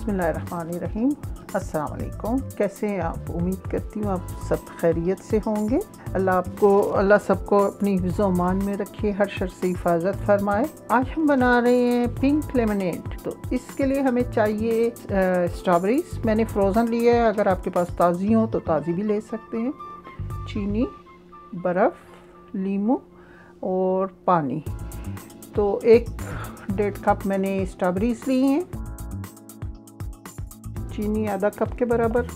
बिस्मिल्लाहिर्रहमानिर्रहीम। अस्सलाम वालेकुम। कैसे हैं आप? उम्मीद करती हूँ आप सब खैरियत से होंगे। अल्लाह सबको अपनी हिफ़्ज़-ओ-अमान में रखे, हर शर से हिफाजत फरमाए। आज हम बना रहे हैं पिंक लेमनेड। तो इसके लिए हमें चाहिए स्ट्रॉबेरीज। मैंने फ्रोज़न लिया है, अगर आपके पास ताज़ी हो तो ताज़ी भी ले सकते हैं। चीनी, बर्फ़, नींबू और पानी। तो 1-1.5 कप मैंने स्ट्रॉबेरीज ली हैं। चीनी आधा कप के बराबर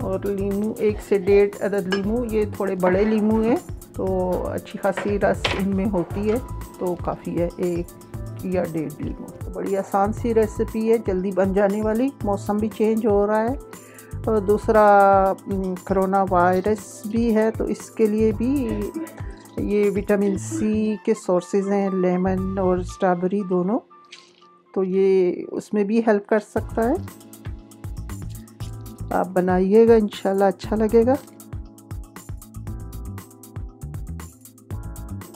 और लीमू 1 से 1.5 अदद लीमू। ये थोड़े बड़े लीमू हैं तो अच्छी खासी रस इनमें होती है, तो काफ़ी है 1 या 1.5 लीमू। तो बड़ी आसान सी रेसिपी है, जल्दी बन जाने वाली। मौसम भी चेंज हो रहा है और दूसरा कोरोना वायरस भी है, तो इसके लिए भी ये विटामिन सी के सोर्सेज हैं, लेमन और स्ट्रॉबेरी दोनों, तो ये उसमें भी हेल्प कर सकता है। आप बनाइएगा, इंशाल्लाह अच्छा लगेगा।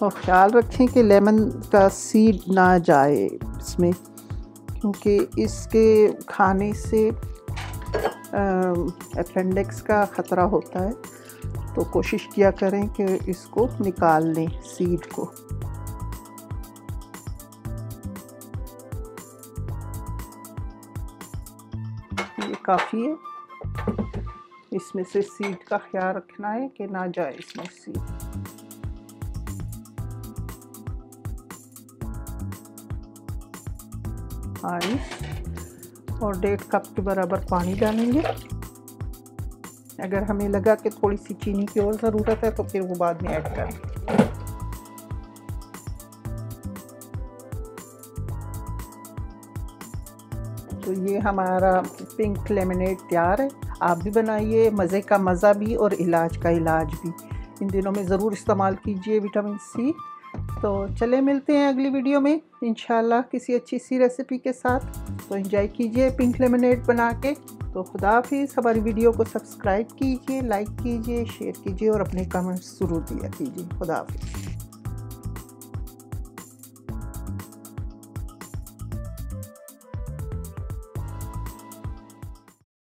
और ख़्याल रखें कि लेमन का सीड ना जाए इसमें, क्योंकि इसके खाने से अपेंडिक्स का ख़तरा होता है, तो कोशिश किया करें कि इसको निकाल लें सीड को। ये काफ़ी है। इसमें से सीड का ख्याल रखना है कि ना जाए इसमें सीड। और 1.5 कप के बराबर पानी डालेंगे। अगर हमें लगा कि थोड़ी सी चीनी की और ज़रूरत है तो फिर वो बाद में ऐड करें। तो ये हमारा पिंक लेमनेड तैयार है। आप भी बनाइए, मज़े का मज़ा भी और इलाज का इलाज भी। इन दिनों में ज़रूर इस्तेमाल कीजिए विटामिन सी। तो चले मिलते हैं अगली वीडियो में इंशाल्लाह किसी अच्छी सी रेसिपी के साथ। तो एंजॉय कीजिए पिंक लेमनेड बना के। तो खुदा हाफिज़। हमारी वीडियो को सब्सक्राइब कीजिए, लाइक कीजिए, शेयर कीजिए और अपने कमेंट्स ज़रूर दिया कीजिए। खुदा हाफिज़।